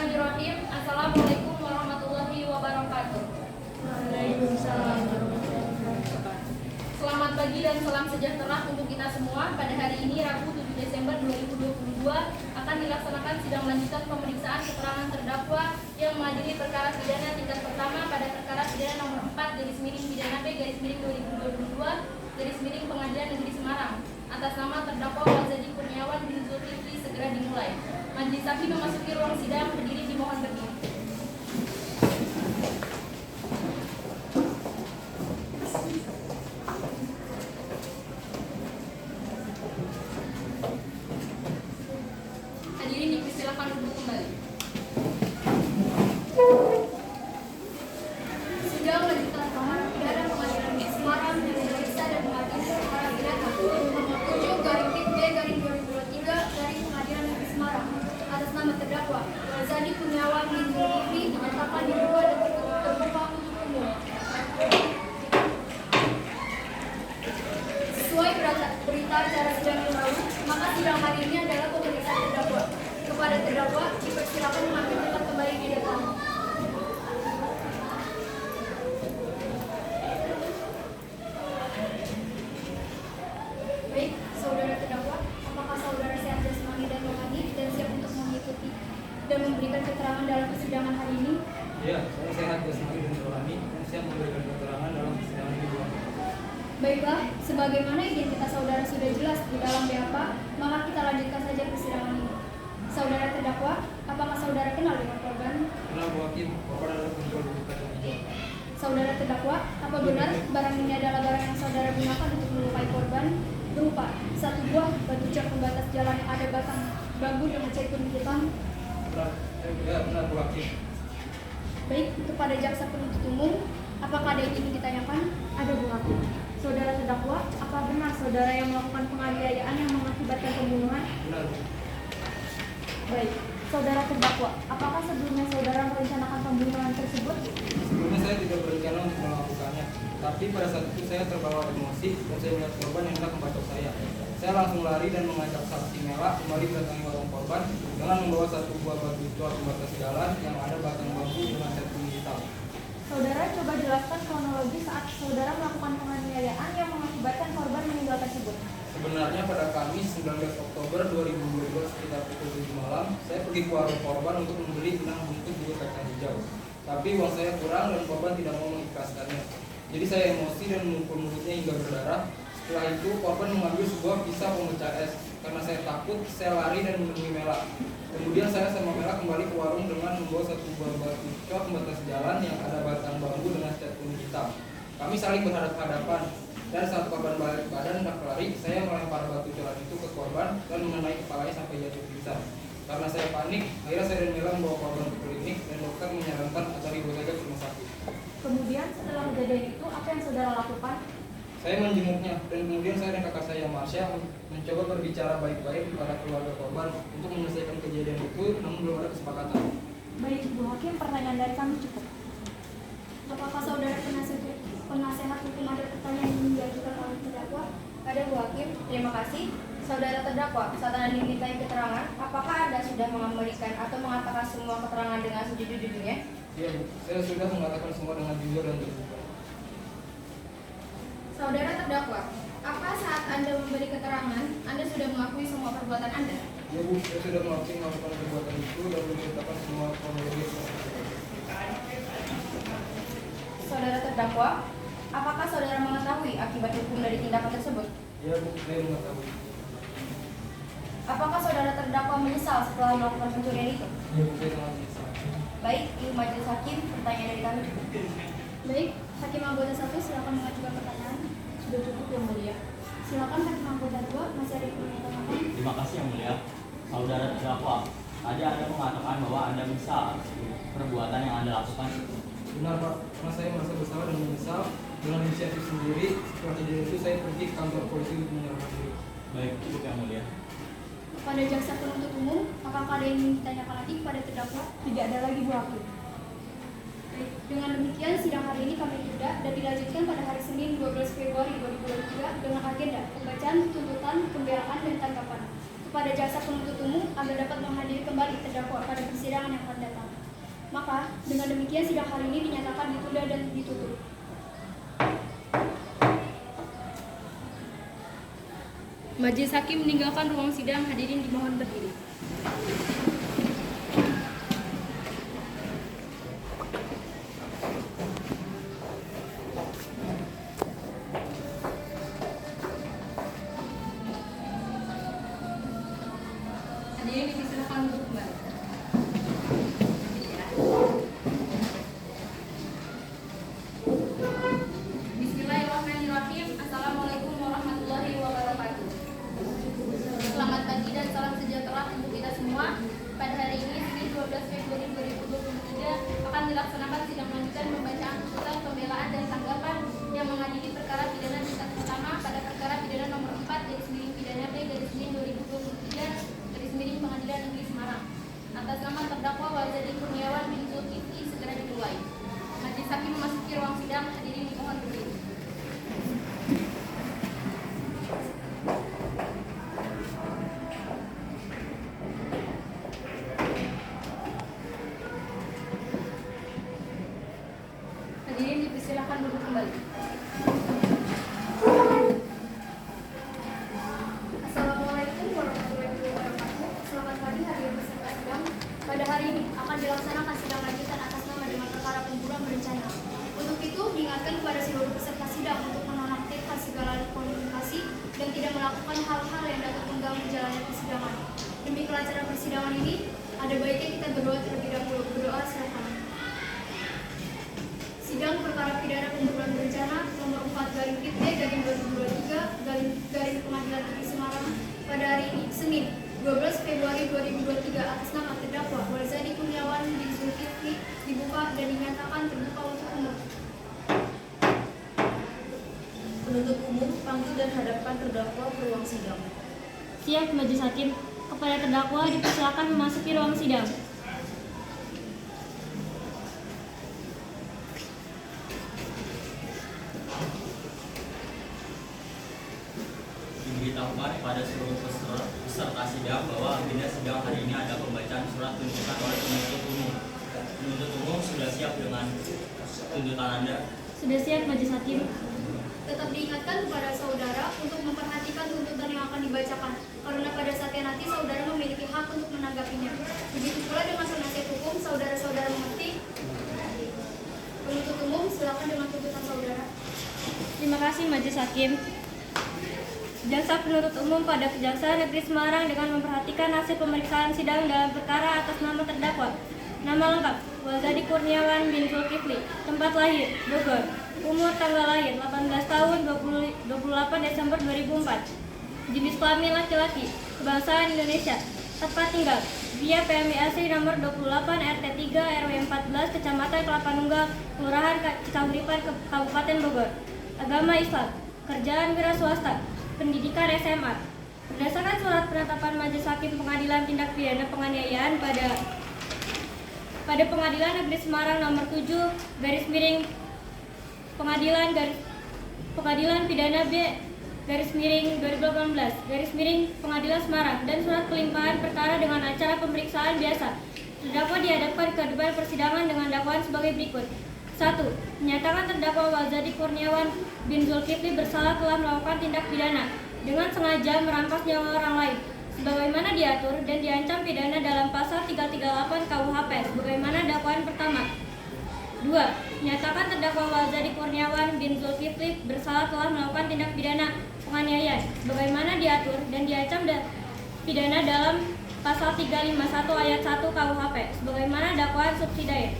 Bismillahirrahmanirrahim. Assalamualaikum warahmatullahi wabarakatuh. Waalaikumsalam warahmatullahi wabarakatuh. Selamat pagi dan salam sejahtera untuk kita semua. Pada hari ini Rabu 7 Desember 2022 akan dilaksanakan sidang lanjutan pemeriksaan keterangan terdakwa yang mengadili perkara pidana tingkat pertama pada perkara pidana nomor 4 pidana B 2022 Pengadilan Negeri Semarang atas nama terdakwa Wazadi Kurniawan bin Zulkifli segera dimulai. Majelis hakim memasuki ruang sidang, berdiri dimohon berdiri. Hadirin dipersilakan duduk kembali. Sidang lanjutan perkara pidana Pengadilan Negeri Semarang yang memeriksa dan mengadili perkara pidana nomor 7 B 2023 Pengadilan Negeri Semarang atas nama terdakwa Wazadi Kurniawan bin Zulkifli dinyatakan diduga dan terbuka untuk umum. Sesuai berita acara sidang yang lalu, maka sidang hari ini adalah pemeriksaan terdakwa. Kepada terdakwa dipersilakan mengambil tempat kembali di depan. Baik, saudara terdakwa, apakah saudara sehat jasmani dan rohani dan siap untuk mengikuti dan memberikan keterangan dalam persidangan hari ini? Iya, saya sehat jasmani dan rohani dan siap memberikan keterangan dalam persidangan ini. Baiklah, sebagaimana identitas saudara sudah jelas di dalam BAP, maka kita lanjutkan saja persidangan ini. Saudara terdakwa, apakah saudara kenal dengan korban? Kenal Bu Hakim, korban adalah penjual buku kacang hijau. Saudara terdakwa, apa benar barang ini adalah barang yang saudara gunakan untuk melukai korban? Berupa satu buah batu jak pembatas jalan yang ada batang bambu dengan cat kuning hitam. Benar Bu Hakim. Baik, kepada jaksa penuntut umum, apakah ada yang ingin ditanyakan? Ada Bu Hakim. Saudara terdakwa, apa benar saudara yang melakukan penganiayaan yang mengakibatkan pembunuhan? Benar Bu. Baik. Saudara terdakwa, apakah sebelumnya saudara merencanakan pembunuhan tersebut? Sebelumnya saya tidak berencana untuk melakukannya, tapi pada saat itu saya terbawa emosi dan saya melihat korban yang hendak membacok saya. Saya langsung lari dan mengajak saksi Mela kembali mendatangi warung korban dengan membawa satu buah batu tua pembatas jalan yang ada batang bambu dengan cat kuning hitam. Saudara coba jelaskan kronologi saat saudara melakukan penganiayaan yang mengakibatkan korban meninggal tersebut. Sebenarnya pada Kamis 19 Oktober 2022 sekitar pukul 7 malam, saya pergi ke warung korban untuk membeli 6 bungkus bubur kacang hijau. Tapi uang saya kurang dan korban tidak mau mengikhlaskannya. Jadi saya emosi dan memukul mulutnya hingga berdarah. Setelah itu korban mengambil sebuah pisau pemecah es. Karena saya takut, saya lari dan menemui Mela. Kemudian saya sama Mela kembali ke warung dengan membawa satu buah batu cok pembatas jalan yang ada batang bambu dengan cat kuning hitam. Kami saling berhadapan-hadapan. Dan saat korban balik badan hendak lari, saya melempar batu jalan itu ke korban dan mengenai kepalanya sampai jatuh pingsan. Karena saya panik, akhirnya saya dan Mela membawa korban ke klinik dan dokter menyarankan agar dibawa saja ke rumah sakit. Kemudian setelah kejadian itu, apa yang saudara lakukan? Saya menjenguknya dan kemudian saya dan kakak saya Marsha mencoba berbicara baik-baik kepada keluarga korban untuk menyelesaikan kejadian itu, namun belum ada kesepakatan. Baik, Bu Hakim, pertanyaan dari kami cukup. Apakah saudara penasehat hukum ada pertanyaan yang diajukan oleh terdakwa? Ada Bu Hakim, terima kasih. Saudara terdakwa, saat Anda dimintai keterangan, apakah Anda sudah memberikan atau mengatakan semua keterangan dengan sejujur-jujurnya? Iya Bu, saya sudah mengatakan semua dengan jujur dan terbuka. Saudara terdakwa, apa saat Anda memberi keterangan, Anda sudah mengakui semua perbuatan Anda? Ya Bu, saya sudah melakukan perbuatan itu dan menceritakan semua kronologi. Saudara terdakwa, apakah saudara mengetahui akibat hukum dari tindakan tersebut? Ya Bu, saya mengetahui. Apakah saudara terdakwa menyesal setelah melakukan pencurian itu? Ya Bu, saya sangat menyesal. Baik, Ibu Majelis Hakim, pertanyaan dari kami cukup. Baik, Hakim Anggota 1 silakan mengajukan pertanyaan. Sudah cukup, Yang Mulia. Silakan Hakim Anggota 2, masih ada yang ingin ditanyakan? Terima kasih Yang Mulia. Saudara terdakwa, tadi Anda mengatakan bahwa Anda menyesal perbuatan yang Anda lakukan. Benar Pak, karena saya merasa bersalah dan menyesal dengan inisiatif sendiri. Setelah kejadian itu saya pergi ke kantor polisi untuk menyerahkan diri. Baik, cukup Yang Mulia. Pada jaksa penuntut umum, apakah ada yang ingin ditanyakan lagi kepada terdakwa? Tidak ada lagi, Bu Hakim. Baik, dengan demikian sidang hari ini kami tunda dan dilanjutkan pada hari Senin 12 Februari 2023 dengan agenda pembacaan tuntutan, pembelaan, dan tanggapan. Kepada jaksa penuntut umum agar dapat menghadiri kembali terdakwa pada persidangan yang akan datang. Maka, dengan demikian sidang hari ini dinyatakan ditunda dan ditutup. Majelis Hakim meninggalkan ruang sidang. Hadirin dimohon berdiri. Hadirin dipersilakan untuk kembali. Bismillahirrahmanirrahim. Assalamualaikum warahmatullahi wabarakatuh. Selamat pagi dan salam sejahtera untuk kita semua. Pada hari ini, Senin 12 Februari 2023, akan dilaksanakan sidang lanjutan pembacaan tuntutan, pembelaan dan tanggapan yang mengadili perkara pidana tingkat pertama pada perkara pidana nomor 4 pidana B Pengadilan Negeri Semarang. Atas nama terdakwa Walzadi Kurniawan bin Zulkifli segera dimulai. Majelis Hakim memasuki ruang sidang. Hadirin dimohon berdiri. Hadirin dipersilakan duduk kembali. Assalamualaikum warahmatullahi wabarakatuh. Selamat pagi hadirin peserta sidang. Pada hari ini akan dilaksanakan sidang lanjutan atas nama dengan perkara pembunuhan berencana. Untuk itu diingatkan kepada seluruh peserta sidang untuk menonaktifkan segala komunikasi dan tidak melakukan hal-hal yang dapat mengganggu jalannya persidangan. Demi kelancaran persidangan ini, ada baiknya kita berdoa terlebih dahulu. Berdoa silakan. Sidang perkara pidana pembunuhan berencana nomor 4/P/2023 Pengadilan Negeri Semarang pada hari ini Senin 12 Februari 2023 atas nama terdakwa Walzadi Kurniawan bin Zulkifli dibuka dan dinyatakan terbuka untuk umum. Penuntut umum panggil dan hadapkan terdakwa ke ruang sidang. Siap Majelis Hakim. Kepada terdakwa dipersilakan memasuki ruang sidang. Diberitahukan kepada seluruh peserta sidang bahwa agenda sidang hari ini ada pembacaan surat tuntutan oleh penuntut umum. Penuntut umum sudah siap dengan tuntutan Anda? Sudah siap Majelis Hakim. Tetap diingatkan kepada saudara untuk memperhatikan tuntutan yang akan dibacakan, karena pada saatnya nanti saudara memiliki hak untuk menanggapinya. Begitu pula dengan penasihat hukum, saudara-saudara mengerti. Penuntut umum, silakan dengan tuntutan saudara. Terima kasih Majelis Hakim. Jaksa penuntut umum pada Kejaksaan Negeri Semarang dengan memperhatikan hasil pemeriksaan sidang dalam perkara atas nama terdakwa. Nama lengkap Walzadi Kurniawan bin Zulkifli. Tempat lahir Bogor. Umur tanggal lahir 18 tahun 28 Desember 2004. Jenis kelamin laki-laki. Kebangsaan Indonesia. Tempat tinggal via PMIAC nomor 28 RT 3 RW 14 Kecamatan Kelapa Nunggal, Kelurahan Cikahuripan, Kabupaten Bogor. Agama Islam. Kerjaan wira swasta. Pendidikan SMA. Berdasarkan surat penetapan Majelis Hakim Pengadilan Tindak Pidana Penganiayaan pada Pengadilan Negeri Semarang nomor 7 Pengadilan Pidana B /2018 Pengadilan Semarang dan surat pelimpahan perkara dengan acara pemeriksaan biasa. Terdakwa dihadapkan ke depan persidangan dengan dakwaan sebagai berikut. 1. Menyatakan terdakwa Walzadi Kurniawan bin Zulkifli bersalah telah melakukan tindak pidana dengan sengaja merampas nyawa orang lain sebagaimana diatur dan diancam pidana dalam pasal 338 KUHP sebagaimana dakwaan pertama. 2. Menyatakan terdakwa Walzadi Kurniawan bin Zulkifli bersalah telah melakukan tindak pidana penganiayaan sebagaimana diatur dan diancam pidana dalam pasal 351 ayat 1 KUHP sebagaimana dakwaan subsidiar.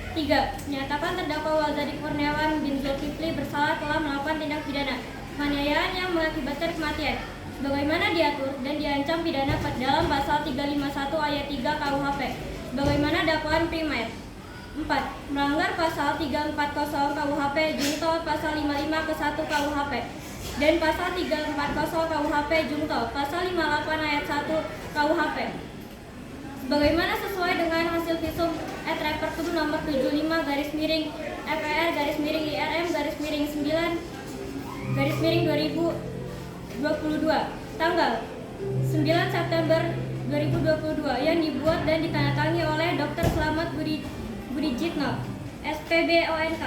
3. Menyatakan terdakwa Walzadi Kurniawan bin Zulkifli bersalah telah melakukan tindak pidana penganiayaan yang mengakibatkan kematian sebagaimana diatur dan diancam pidana dalam pasal 351 ayat 3 KUHP sebagaimana dakwaan primer. 4. Melanggar pasal 340 KUHP jungto pasal 55 ke 1 KUHP dan pasal 340 KUHP jungto pasal 58 ayat 1 KUHP sebagaimana sesuai dengan hasil visum et repertum nomor 75/FER/9/2022 tanggal 9 September 2022 yang dibuat dan ditandatangani oleh Dr. Slamet Budi Jitno, SPBONK,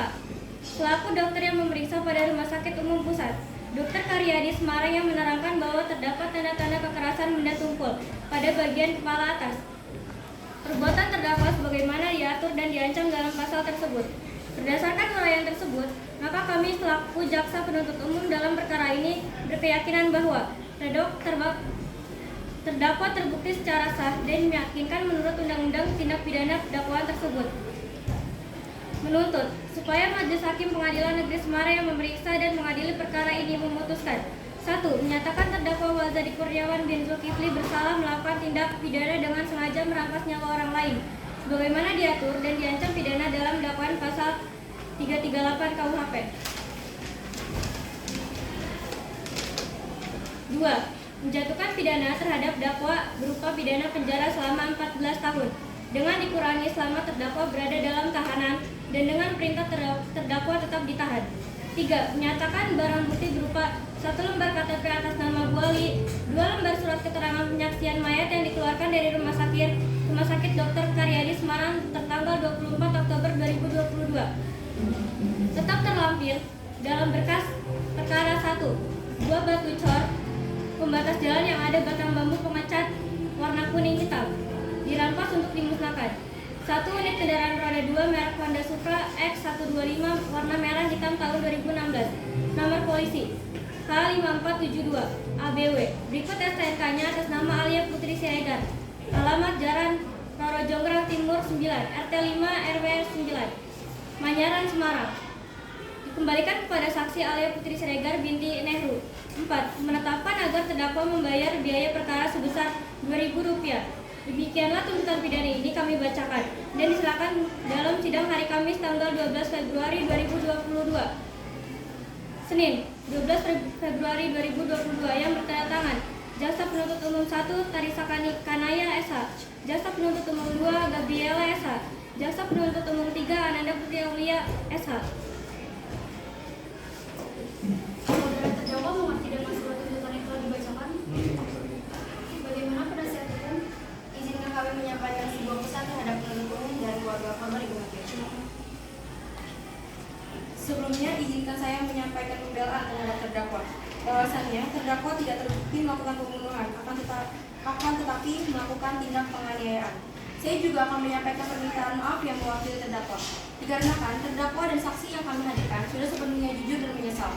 selaku dokter yang memeriksa pada Rumah Sakit Umum Pusat. Dr. Karyadi Semarang yang menerangkan bahwa terdapat tanda-tanda kekerasan benda tumpul pada bagian kepala atas. Perbuatan terdakwa sebagaimana diatur dan diancam dalam pasal tersebut. Berdasarkan uraian tersebut, maka kami selaku jaksa penuntut umum dalam perkara ini berkeyakinan bahwa terdakwa terbukti secara sah dan meyakinkan menurut Undang-Undang Tindak Pidana Dakwaan tersebut. Menuntut supaya Majelis Hakim Pengadilan Negeri Semarang yang memeriksa dan mengadili perkara ini memutuskan: 1. Menyatakan terdakwa Walzadi Kurniawan bin Zulkifli bersalah melakukan tindak pidana dengan sengaja merampas nyawa orang lain, sebagaimana diatur dan diancam pidana dalam dakwaan pasal 338 KUHP. 2. Menjatuhkan pidana terhadap dakwa berupa pidana penjara selama 14 tahun dengan dikurangi selama terdakwa berada dalam tahanan dan dengan perintah terdakwa tetap ditahan. 3. Menyatakan barang bukti berupa 1 lembar KTP atas nama Bu Ali, 2 lembar surat keterangan penyaksian mayat yang dikeluarkan dari Rumah Sakit Dr. Karyadi Semarang tertanggal 24 Oktober 2022. Tetap terlampir dalam berkas perkara 1. 2 batu cor pembatas jalan yang ada batang bambu pengecat warna kuning hitam dirampas untuk dimusnahkan. 1 unit kendaraan roda 2 merek Honda Supra X125 warna merah hitam tahun 2016. Nomor polisi H5472 ABW. Berikut STNK-nya atas nama Alia Putri Siregar. Alamat Jalan Roro Jonggrang Timur 9, RT 5 RW 9, Manyaran, Semarang. Dikembalikan kepada saksi Alia Putri Siregar binti Nehru. 4. Menetapkan agar terdakwa membayar biaya perkara sebesar Rp2.000. Demikianlah tuntutan pidana ini kami bacakan dan disilakan dalam sidang hari Kamis tanggal 12 Februari 2022. Senin, 12 Februari 2022 yang bertanda tangan Jaksa Penuntut Umum 1 Tarisa Kanaya SH, Jaksa Penuntut Umum 2 Gabriela SH, Jaksa Penuntut Umum 3 Ananda Putri Aulia SH. Saudara terdakwa mengerti dengan surat tuntutan yang telah dibacakan? Bagaimana penasihat hukum? Izinkan kami menyampaikan sebuah pesan terhadap penuntut umum dan keluarga korban Ibu Hakim. Sebelumnya, izinkan saya menyampaikan pembelaan terhadap terdakwa. Bahwasannya, terdakwa tidak terbukti melakukan pembunuhan, akan tetapi melakukan tindak penganiayaan. Saya juga akan menyampaikan permintaan maaf yang mewakili terdakwa. Dikarenakan terdakwa dan saksi yang kami hadirkan sudah sepenuhnya jujur dan menyesal.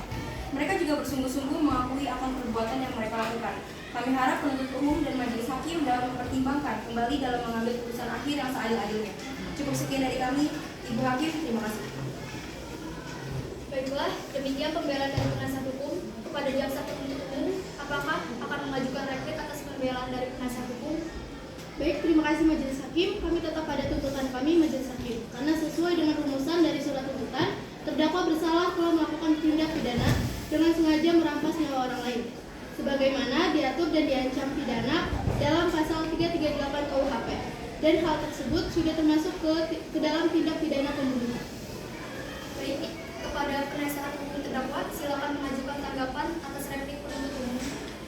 Mereka juga bersungguh-sungguh mengakui akan perbuatan yang mereka lakukan. Kami harap penuntut umum dan majelis hakim dalam mempertimbangkan kembali dalam mengambil keputusan akhir yang seadil-adilnya. Cukup sekian dari kami, Ibu Hakim. Terima kasih. Baiklah, demikian pembelaan dari penasihat hukum kepada jaksa penuntut umum. Apakah akan mengajukan replik atas pembelaan dari penasihat hukum? Baik, terima kasih Majelis Hakim. Kami tetap pada tuntutan kami Majelis Hakim. Karena sesuai dengan rumusan dari surat tuntutan, terdakwa bersalah telah melakukan tindak pidana dengan sengaja merampas nyawa orang lain, sebagaimana diatur dan diancam pidana dalam pasal 338 KUHP. Dan hal tersebut sudah termasuk ke dalam tindak pidana pembunuhan. Baik, kepada penasihat hukum terdakwa, silakan mengajukan tanggapan atas replik penuntut umum.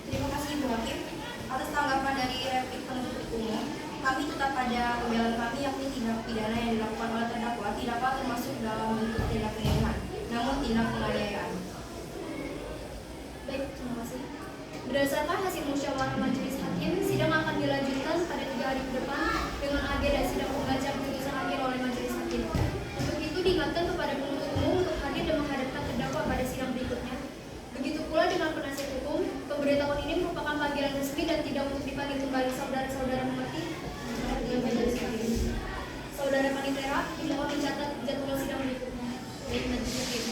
Terima kasih Ibu Hakim. Atas tanggapan dari replik penuntut umum, kami tetap pada pembelaan kami, yakni tindak pidana yang dilakukan oleh terdakwa tidaklah termasuk dalam bentuk tindak pembunuhan, namun tindak penganiayaan. Baik, terima kasih. Berdasarkan hasil musyawarah majelis hakim, sidang akan dilanjutkan pada 3 hari ke depan dengan agenda sidang pembacaan putusan akhir oleh majelis hakim. Untuk itu diingatkan kepada penuntut umum untuk hadir dan menghadapkan terdakwa pada sidang berikutnya. Begitu pula dengan penasihat hukum, pemberitahuan ini merupakan panggilan resmi dan tidak untuk dipanggil kembali. Saudara-saudara mengerti? Dengan majelis hakim. Saudara Panitera, dimohon mencatat jadwal sidang berikutnya. Baik, majelis hakim.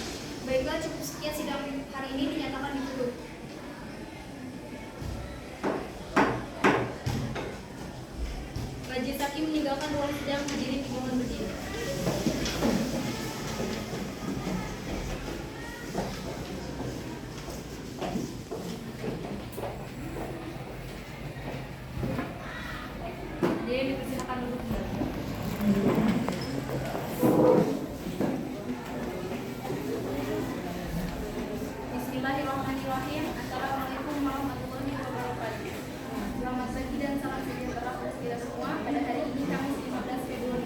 Baiklah, cukup sekian sidang hari ini dinyatakan ditutup. Majelis hakim meninggalkan ruang sidang, hadirin dimohon berdiri. Hadirin dipersilakan duduk kembali. Bismillahirrahmanirrahim. Assalamualaikum warahmatullahi wabarakatuh. Selamat pagi dan salam sejahtera untuk kita semua. Pada hari ini Kamis 15 Februari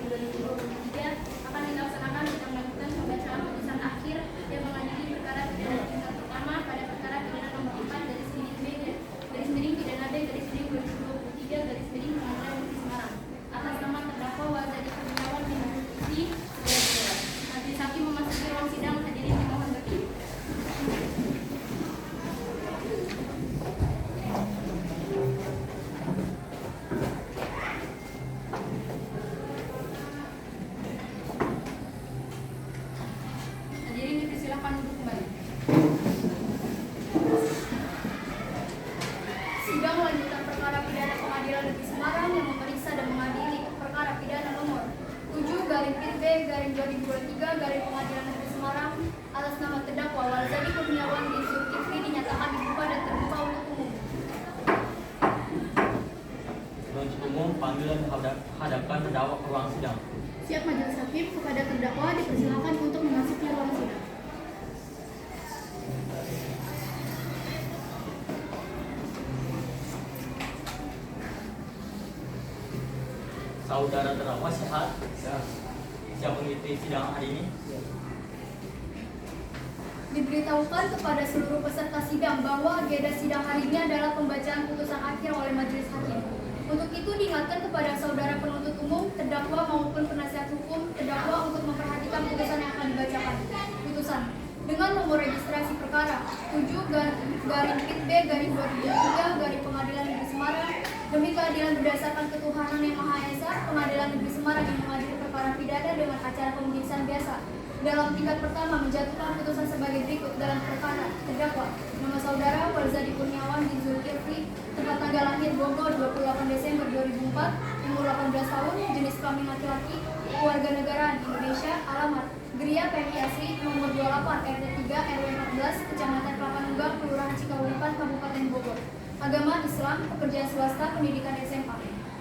2023 garing Pengadilan Negeri Semarang atas nama terdakwa Walzadi Kurniawan bin Zulkifli dinyatakan dibuka dan terbuka untuk umum. Penuntut umum panggilan hadapkan terdakwa ke ruang sidang. Siap majelis hakim, kepada terdakwa dipersilakan untuk memasuki ruang sidang. Saudara terdakwa sehat? Siap mengikuti sidang hari ini? Diberitahukan kepada seluruh peserta sidang bahwa agenda sidang hari ini adalah pembacaan putusan akhir oleh majelis hakim. Untuk itu diingatkan kepada saudara penuntut umum, terdakwa maupun penasihat hukum, terdakwa untuk memperhatikan putusan yang akan dibacakan. Putusan dengan nomor registrasi perkara 7/B/2003 garing Pengadilan Negeri Semarang demi keadilan berdasarkan ketuhanan yang Maha Esa, Pengadilan Negeri Semarang yang mengadili perkara pidana dengan acara pemeriksaan biasa dalam tingkat pertama menjatuhkan putusan sebagai berikut dalam perkara terdakwa nama saudara Walzadi Kurniawan bin Zulkifli, tempat tanggal lahir Bogor 28 Desember 2004, umur 18 tahun, jenis kelamin laki-laki, kewarganegaraan Indonesia, alamat Geria PMI Asri, nomor 28 RT 3 RW 14, Kecamatan Kelapa Nunggang, Kelurahan Cikawulipan, Kabupaten Bogor. Agama Islam, pekerjaan swasta, pendidikan SMA.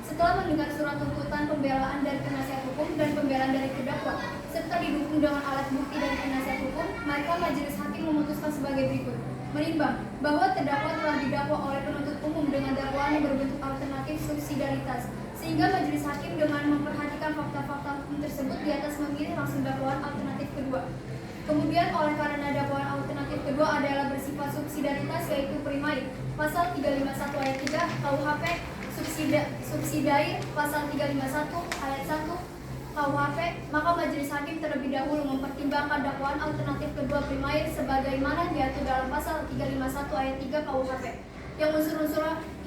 Setelah mendengar surat tuntutan pembelaan dari penasihat hukum dan pembelaan dari terdakwa, serta didukung dengan alat bukti dari penasihat hukum, maka majelis hakim memutuskan sebagai berikut. Menimbang bahwa terdakwa telah didakwa oleh penuntut umum dengan dakwaan yang berbentuk alternatif subsidiaritas, sehingga majelis hakim dengan memperhatikan fakta-fakta hukum tersebut di atas memilih langsung dakwaan alternatif kedua. Kemudian oleh karena dakwaan alternatif kedua adalah bersifat subsidiaritas yaitu primair, pasal 351 ayat 3 KUHP, subsidiair pasal 351 ayat 1 KUHP, maka majelis hakim terlebih dahulu mempertimbangkan dakwaan alternatif kedua primair sebagaimana diatur dalam pasal 351 ayat 3 KUHP. Yang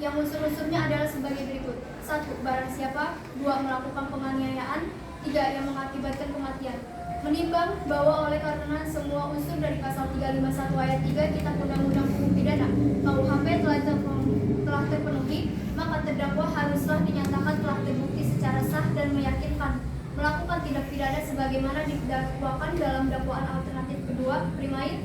unsur-unsurnya adalah sebagai berikut. 1. Barang siapa. 2. Melakukan penganiayaan. 3. Yang mengakibatkan kematian. Menimbang bahwa oleh karena semua unsur dari pasal 351 ayat 3 Kitab Undang-Undang Hukum Pidana KUHP telah terpenuhi, maka terdakwa haruslah dinyatakan telah terbukti secara sah dan meyakinkan melakukan tindak pidana sebagaimana didakwakan dalam dakwaan alternatif kedua primair,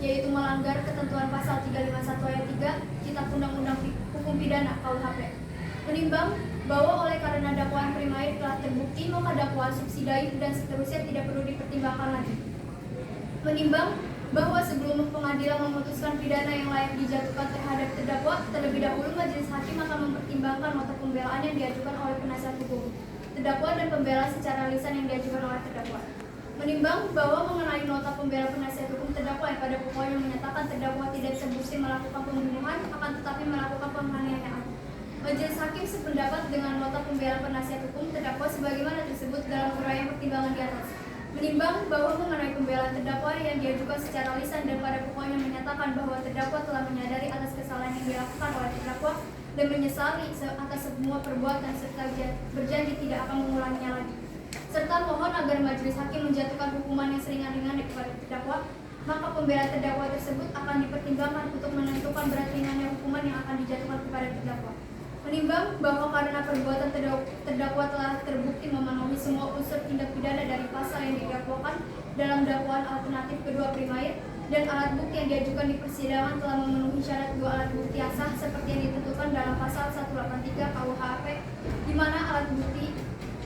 yaitu melanggar ketentuan pasal 351 ayat 3 Kitab Undang-Undang Hukum Pidana KUHP. Menimbang bahwa oleh karena dakwaan primair telah terbukti, maka dakwaan subsidiair dan seterusnya tidak perlu dipertimbangkan lagi. Menimbang bahwa sebelum pengadilan memutuskan pidana yang layak dijatuhkan terhadap terdakwa, terlebih dahulu majelis hakim akan mempertimbangkan nota pembelaan yang diajukan oleh penasihat hukum terdakwa dan pembela secara lisan yang diajukan oleh terdakwa. Menimbang bahwa mengenai nota pembela penasihat hukum terdakwa yang pada pokoknya menyatakan terdakwa tidak terbukti melakukan pembunuhan, akan tetapi melakukan penganiayaan. Majelis hakim sependapat dengan nota pembela penasihat hukum terdakwa sebagaimana tersebut dalam uraian pertimbangan di atas. Menimbang bahwa mengenai pembelaan terdakwa yang diajukan secara lisan dan pada pokoknya menyatakan bahwa terdakwa telah menyadari atas kesalahan yang dilakukan oleh terdakwa dan menyesali atas semua perbuatan serta berjanji tidak akan mengulanginya lagi, serta mohon agar majelis hakim menjatuhkan hukuman yang seringan-ringannya kepada terdakwa, maka pembela terdakwa tersebut akan dipertimbangkan untuk menentukan berat ringannya hukuman yang akan dijatuhkan kepada terdakwa. Menimbang bahwa karena perbuatan terdakwa telah terbukti memenuhi semua unsur tindak pidana dari pasal yang didakwakan dalam dakwaan alternatif kedua primair dan alat bukti yang diajukan di persidangan telah memenuhi syarat dua alat bukti yang sah seperti yang ditentukan dalam pasal 183 KUHP, di mana alat bukti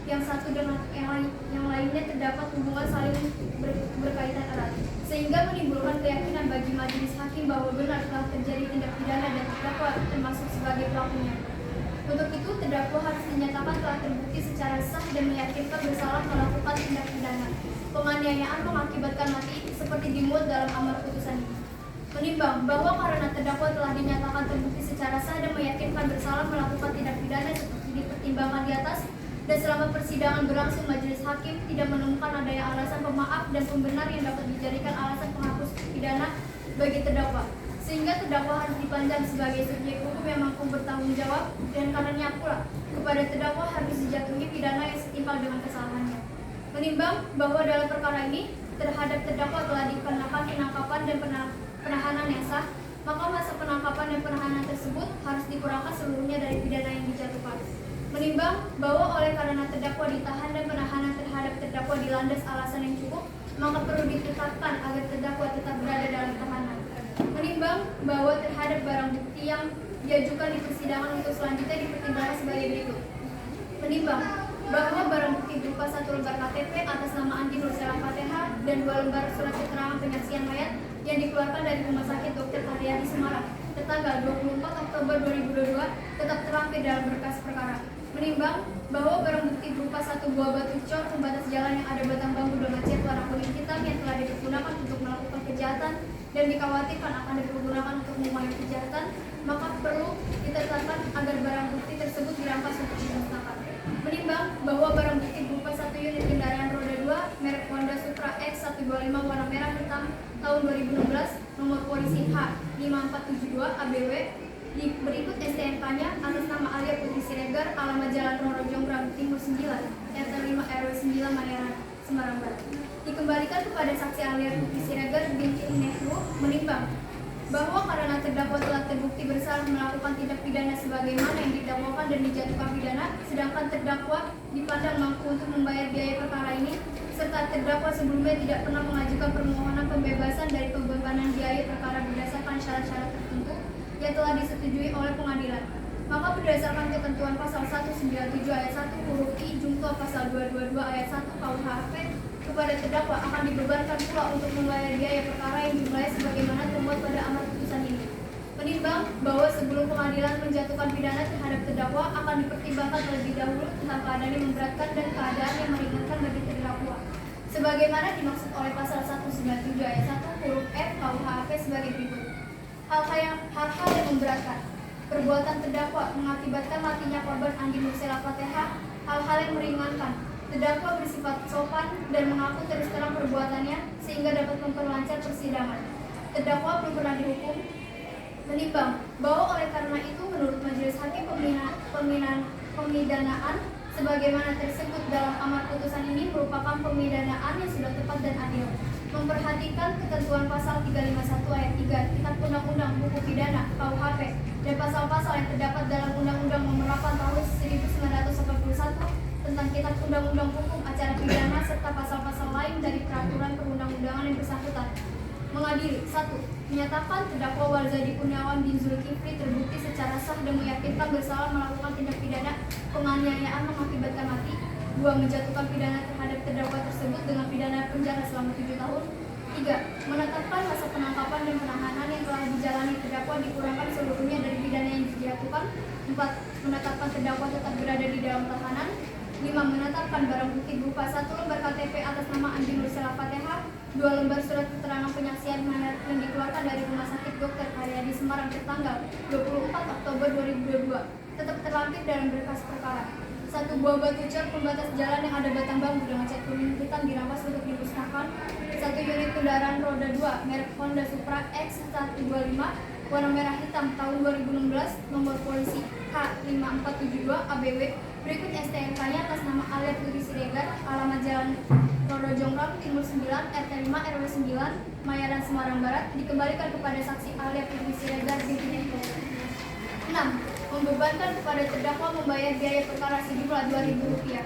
yang satu dan yang lainnya terdapat hubungan saling berkaitan erat, sehingga menimbulkan keyakinan bagi majelis hakim bahwa benar telah terjadi tindak pidana dan terdakwa termasuk sebagai pelakunya. Untuk itu, terdakwa harus dinyatakan telah terbukti secara sah dan meyakinkan bersalah melakukan tindak pidana penganiayaan mengakibatkan mati seperti dimuat dalam amar putusan ini. Menimbang bahwa karena terdakwa telah dinyatakan terbukti secara sah dan meyakinkan bersalah melakukan tindak pidana seperti dipertimbangkan di atas, dan selama persidangan berlangsung majelis hakim tidak menemukan adanya alasan pemaaf dan pembenar yang dapat dijadikan alasan penghapus pidana bagi terdakwa, sehingga terdakwa harus dipandang sebagai subjek hukum yang mampu bertanggung jawab, dan karenanya pula kepada terdakwa harus dijatuhi pidana yang setimpal dengan kesalahannya. Menimbang bahwa dalam perkara ini terhadap terdakwa telah dikenakan penangkapan dan penahanan yang sah, maka masa penangkapan dan penahanan tersebut harus dikurangkan seluruhnya dari pidana yang dijatuhkan. Menimbang bahwa oleh karena terdakwa ditahan dan penahanan terhadap terdakwa terdakwa dilandas alasan yang cukup, maka perlu ditetapkan agar terdakwa tetap berada dalam tahanan. Menimbang bahwa terhadap barang bukti yang diajukan di persidangan untuk selanjutnya dipertimbangkan sebagai berikut. Menimbang bahwa barang bukti berupa 1 lembar KTP atas nama Andi Nursela Fatehah dan 2 lembar surat keterangan penyaksian mayat yang dikeluarkan dari Rumah Sakit Dr. Karyadi Semarang tertanggal 24 Oktober 2022 tetap terlampir dalam berkas perkara. Menimbang bahwa barang bukti berupa 1 buah batu cor pembatas jalan yang ada batang bambu dengan cat warna kuning hitam yang telah dipergunakan untuk melakukan kejahatan dan dikhawatirkan akan dipergunakan untuk mengulangi kejahatan, maka perlu ditetapkan agar barang bukti tersebut dirampas untuk dimusnahkan. Menimbang bahwa barang bukti berupa 1 unit kendaraan roda 2 merek Honda Supra X125 warna merah hitam tahun 2016 nomor polisi H5472 ABW berikut STNK-nya atas nama Alia Putri Siregar, alamat Jalan Roro Jonggrang Timur 9, RT 5 RW 9 Maneran, Semarang Barat. Dikembalikan kepada saksi Alia Putri Siregar binti Nehru. Menimbang bahwa karena terdakwa telah terbukti bersalah melakukan tindak pidana sebagaimana yang didakwakan dan dijatuhkan pidana, sedangkan terdakwa dipandang mampu untuk membayar biaya perkara ini, serta terdakwa sebelumnya tidak pernah mengajukan permohonan pembebasan dari pembebanan biaya perkara berdasarkan syarat-syarat tertentu yang telah disetujui oleh pengadilan. Maka berdasarkan ketentuan pasal 197 ayat 1 huruf I jungto pasal 222 ayat 1 KUHP, kepada terdakwa akan dibebankan pula untuk membayar biaya perkara yang jumlahnya sebagaimana termuat pada amar putusan ini. Menimbang bahwa sebelum pengadilan menjatuhkan pidana terhadap terdakwa akan dipertimbangkan terlebih dahulu tentang keadaan yang memberatkan dan keadaan yang meringankan bagi terdakwa, sebagaimana dimaksud oleh pasal 197 ayat 1 huruf F KUHP sebagai berikut. Hal-hal yang memberatkan: perbuatan terdakwa mengakibatkan matinya korban Andi Nursela Fatehah. Hal-hal yang meringankan: terdakwa bersifat sopan dan mengaku terus terang perbuatannya sehingga dapat memperlancar persidangan. Terdakwa belum pernah dihukum. Menimbang bahwa oleh karena itu menurut Majelis Hakim pemidanaan sebagaimana tersebut dalam amar putusan ini merupakan pemidanaan yang sudah tepat dan adil. Memperhatikan ketentuan pasal 351 ayat 3 Kitab Undang-Undang Hukum Pidana KUHP dan pasal-pasal yang terdapat dalam Undang-Undang Nomor 8 Tahun 1981 tentang Kitab Undang-Undang Hukum Acara Pidana serta pasal-pasal lain dari peraturan perundang-undangan yang bersangkutan. Mengadili: 1. Menyatakan terdakwa Walzadi Kurniawan bin Zulkifli terbukti secara sah dan meyakinkan bersalah melakukan tindak pidana penganiayaan mengakibatkan mati. 2. Menjatuhkan pidana terhadap terdakwa tersebut dengan pidana penjara selama 7 tahun. 3. Menetapkan masa penangkapan dan penahanan yang telah dijalani terdakwa dikurangkan seluruhnya dari pidana yang dijatuhkan. 4. Menetapkan terdakwa tetap berada di dalam tahanan. 5. Menetapkan barang bukti berupa 1 lembar KTP atas nama Andi Nursela Fatehah, 2 lembar surat keterangan penyaksian mayat yang dikeluarkan dari Rumah Sakit Dr. Karyadi Semarang tertanggal 24 Oktober 2022 tetap terlampir dalam berkas perkara. 1 buah batu cor pembatas jalan yang ada batang bambu dengan cat kuning hitam dirampas untuk dimusnahkan. 1 unit kendaraan roda 2 merek Honda Supra X125 warna merah hitam tahun 2016 nomor polisi H5472 ABW berikut STNK-nya atas nama Alia Putri Siregar, alamat Jalan Roro Jonggrang Timur 9 RT 5 RW 9 Mayaran Semarang Barat, dikembalikan kepada saksi Alia Putri Siregar binti Nehru. 6. Membebankan kepada terdakwa membayar biaya perkara sejumlah Rp2.000.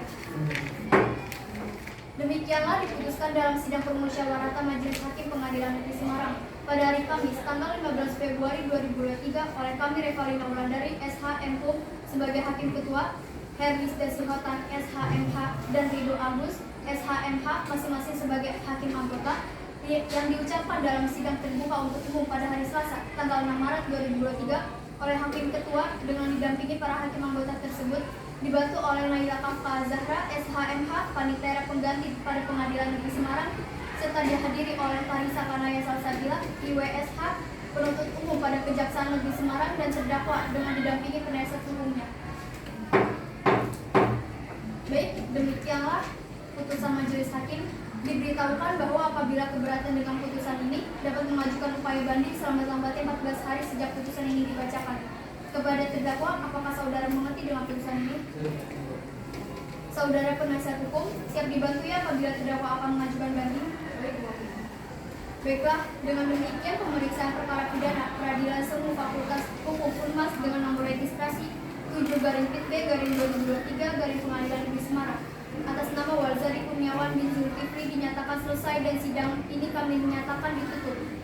Demikianlah diputuskan dalam sidang permusyawaratan Majelis Hakim Pengadilan Negeri Semarang pada hari Kamis tanggal 15 Februari 2023 oleh kami Revalina Wulandari SH.M.Hum sebagai Hakim Ketua, Herlis Dasihotan SH.M.H dan Ridho Agus SH.M.H masing-masing sebagai Hakim Anggota yang diucapkan dalam sidang terbuka untuk umum pada hari Selasa tanggal 6 Maret 2023 oleh Hakim Ketua dengan didampingi para hakim anggota tersebut, dibantu oleh Naila Kafka Zahra SH.M.H Panitera Pengganti pada Pengadilan Negeri Semarang, serta dihadiri oleh Farisa Kanaya Salsabila IWSH penuntut umum pada Kejaksaan Negeri Semarang dan terdakwa dengan didampingi penasihat hukumnya. Baik, demikianlah putusan Majelis Hakim. Diberitahukan bahwa apabila keberatan dengan putusan ini dapat mengajukan upaya banding selambat-lambatnya 14 hari sejak putusan ini dibacakan. Kepada terdakwa, apakah saudara mengerti dengan putusan ini? Saudara penasihat hukum siap dibantu ya apabila terdakwa akan mengajukan banding? Baiklah, dengan demikian pemeriksaan perkara pidana Peradilan Semu Fakultas Hukum Unmas dengan nomor registrasi 7/P/2023 Pengadilan Negeri Semarang atas nama Walzadi Kurniawan bin dinyatakan selesai dan sidang ini kami menyatakan ditutup.